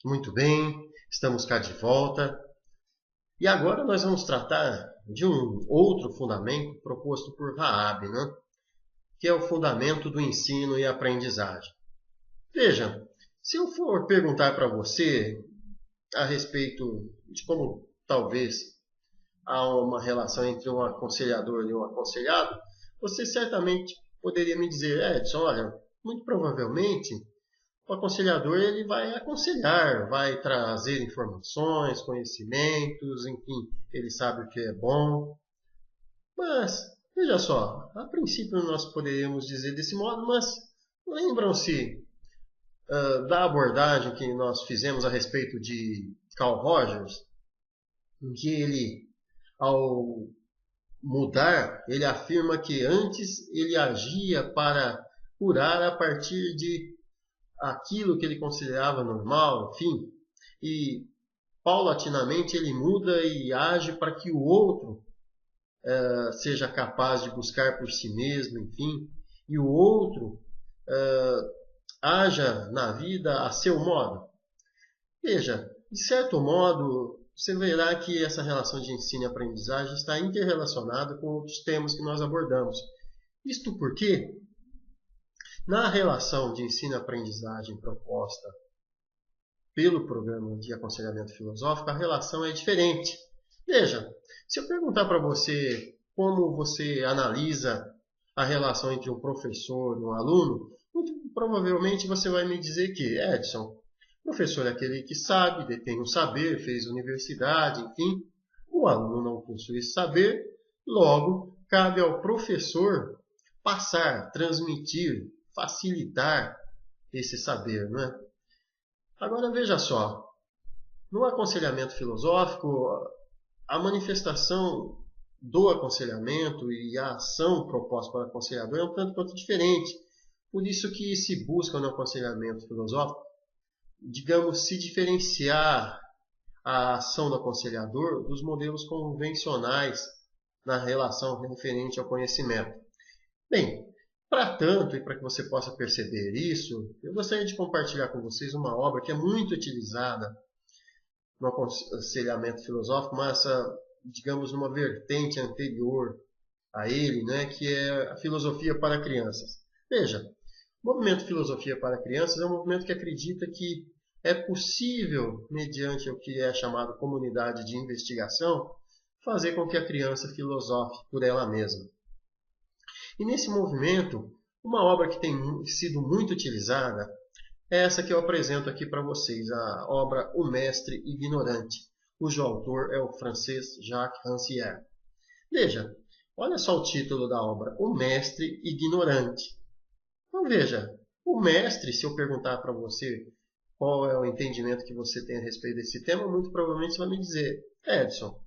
Muito bem, estamos cá de volta. E agora nós vamos tratar de um outro fundamento proposto por Raab, né? Que é o fundamento do ensino e aprendizagem. Veja, se eu for perguntar para você a respeito de como talvez há uma relação entre um aconselhador e um aconselhado, você certamente poderia me dizer, Edson, olha, muito provavelmente o aconselhador ele vai aconselhar, vai trazer informações, conhecimentos, enfim, ele sabe o que é bom. Mas, veja só, a princípio nós poderíamos dizer desse modo, mas lembram-se da abordagem que nós fizemos a respeito de Carl Rogers, em que ele, ao mudar, ele afirma que antes ele agia para curar a partir de aquilo que ele considerava normal, enfim, e paulatinamente ele muda e age para que o outro seja capaz de buscar por si mesmo, enfim, e o outro haja na vida a seu modo. Veja, de certo modo, você verá que essa relação de ensino e aprendizagem está interrelacionada com outros temas que nós abordamos. Isto porque, na relação de ensino e aprendizagem proposta pelo programa de aconselhamento filosófico, a relação é diferente. Veja, se eu perguntar para você como você analisa a relação entre um professor e um aluno, muito provavelmente você vai me dizer que, Edson, o professor é aquele que sabe, detém o saber, fez universidade, enfim. O aluno não possui esse saber, logo, cabe ao professor passar, transmitir, facilitar esse saber, não é? Agora veja só, no aconselhamento filosófico, a manifestação do aconselhamento e a ação proposta para o aconselhador é um tanto quanto diferente. Por isso que se busca no aconselhamento filosófico, digamos, se diferenciar a ação do aconselhador dos modelos convencionais na relação referente ao conhecimento. Bem, para tanto e para que você possa perceber isso, eu gostaria de compartilhar com vocês uma obra que é muito utilizada no aconselhamento filosófico, mas, digamos, numa vertente anterior a ele, né, que é a filosofia para crianças. Veja, o movimento Filosofia para Crianças é um movimento que acredita que é possível, mediante o que é chamado comunidade de investigação, fazer com que a criança filosofe por ela mesma. E nesse movimento, uma obra que tem sido muito utilizada é essa que eu apresento aqui para vocês, a obra O Mestre Ignorante, cujo autor é o francês Jacques Rancière. Veja, olha só o título da obra, O Mestre Ignorante. Então veja, o mestre, se eu perguntar para você qual é o entendimento que você tem a respeito desse tema, muito provavelmente você vai me dizer, Edson,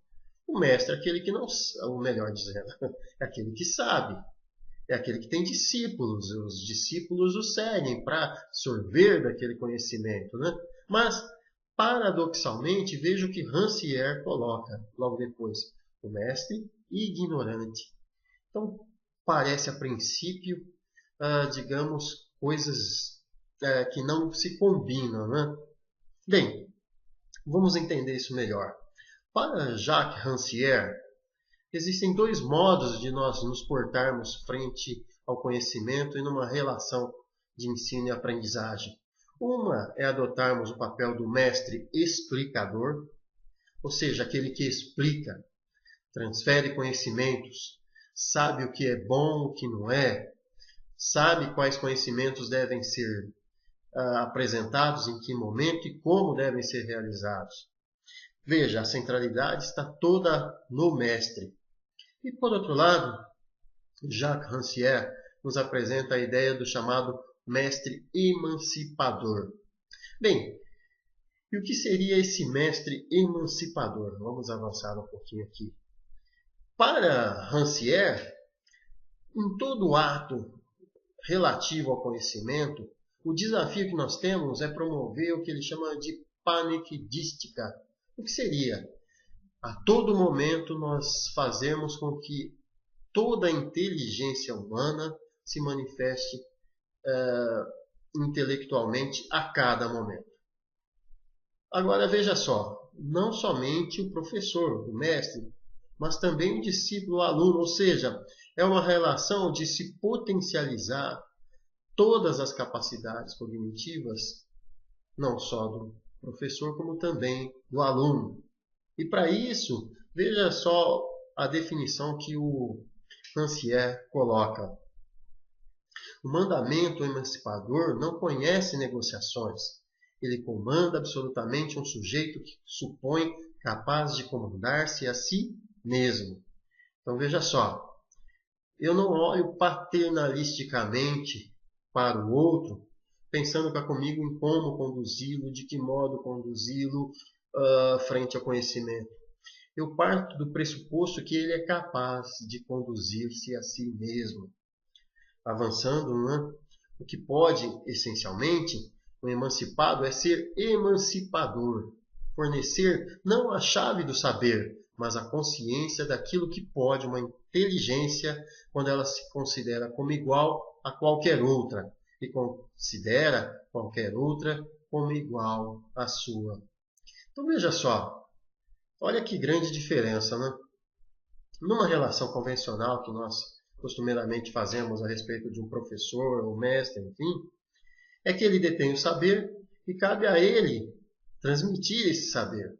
o mestre é aquele que não, ou melhor dizendo, é aquele que sabe. É aquele que tem discípulos, os discípulos o seguem para sorver daquele conhecimento, né? Mas, paradoxalmente, veja o que Rancière coloca logo depois. O mestre ignorante. Então, parece a princípio, digamos, coisas que não se combinam, né? Bem, vamos entender isso melhor. Para Jacques Rancière, existem dois modos de nós nos portarmos frente ao conhecimento e numa relação de ensino e aprendizagem. Uma é adotarmos o papel do mestre explicador, ou seja, aquele que explica, transfere conhecimentos, sabe o que é bom, o que não é, sabe quais conhecimentos devem ser apresentados, em que momento e como devem ser realizados. Veja, a centralidade está toda no mestre. E, por outro lado, Jacques Rancière nos apresenta a ideia do chamado mestre emancipador. Bem, e o que seria esse mestre emancipador? Vamos avançar um pouquinho aqui. Para Rancière, em todo ato relativo ao conhecimento, o desafio que nós temos é promover o que ele chama de panegística. O que seria? A todo momento nós fazemos com que toda a inteligência humana se manifeste intelectualmente a cada momento. Agora veja só, não somente o professor, o mestre, mas também o discípulo, o aluno, ou seja, é uma relação de se potencializar todas as capacidades cognitivas, não só do professor, como também do aluno. E para isso, veja só a definição que o Rancière coloca. O mandamento emancipador não conhece negociações. Ele comanda absolutamente um sujeito que supõe capaz de comandar-se a si mesmo. Então veja só, eu não olho paternalisticamente para o outro, pensando cá comigo em como conduzi-lo, de que modo conduzi-lo frente ao conhecimento. Eu parto do pressuposto que ele é capaz de conduzir-se a si mesmo. Avançando, né? O que pode, essencialmente, o emancipado é ser emancipador, fornecer não a chave do saber, mas a consciência daquilo que pode uma inteligência quando ela se considera como igual a qualquer outra e considera qualquer outra como igual à sua. Então veja só, olha que grande diferença, né? Numa relação convencional que nós costumeiramente fazemos a respeito de um professor ou mestre, enfim, é que ele detém o saber e cabe a ele transmitir esse saber.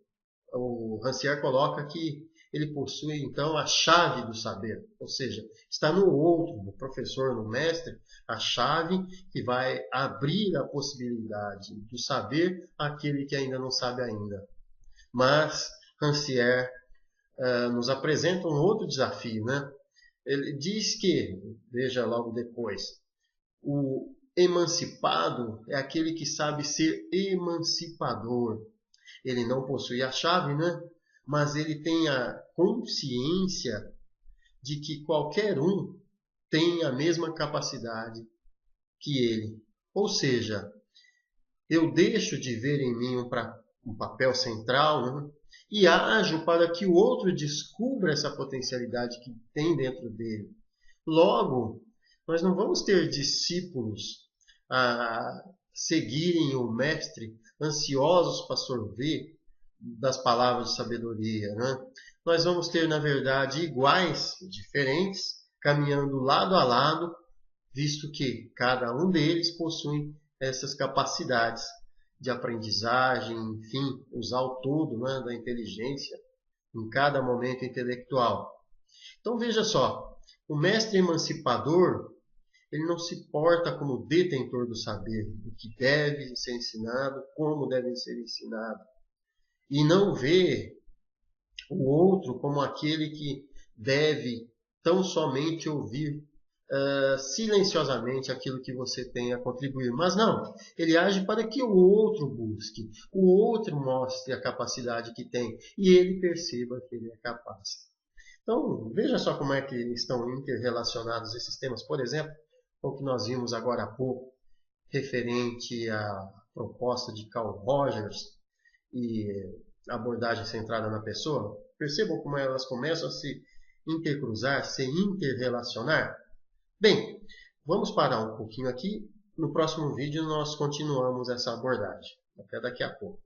O Rancière coloca que ele possui então a chave do saber, ou seja, está no outro, no professor, no mestre, a chave que vai abrir a possibilidade do saber àquele que ainda não sabe ainda. Mas Rancière nos apresenta um outro desafio, né? Ele diz que, veja logo depois, o emancipado é aquele que sabe ser emancipador. Ele não possui a chave, né? Mas ele tem a consciência de que qualquer um tem a mesma capacidade que ele. Ou seja, eu deixo de ver em mim um papel central, né? E ajo para que o outro descubra essa potencialidade que tem dentro dele. Logo, nós não vamos ter discípulos a seguirem o mestre, ansiosos para sorver das palavras de sabedoria, né? Nós vamos ter, na verdade, iguais, diferentes, caminhando lado a lado, visto que cada um deles possui essas capacidades de aprendizagem, enfim, usar o todo, né, da inteligência em cada momento intelectual. Então veja só, o mestre emancipador, ele não se porta como detentor do saber, o que deve ser ensinado, como deve ser ensinado, e não vê o outro como aquele que deve tão somente ouvir silenciosamente aquilo que você tem a contribuir. Mas não, ele age para que o outro busque, o outro mostre a capacidade que tem e ele perceba que ele é capaz. Então, veja só como é que estão interrelacionados esses temas. Por exemplo, o que nós vimos agora há pouco, referente à proposta de Carl Rogers e a abordagem centrada na pessoa. Percebam como elas começam a se intercruzar, se interrelacionar? Bem, vamos parar um pouquinho aqui. No próximo vídeo nós continuamos essa abordagem. Até daqui a pouco.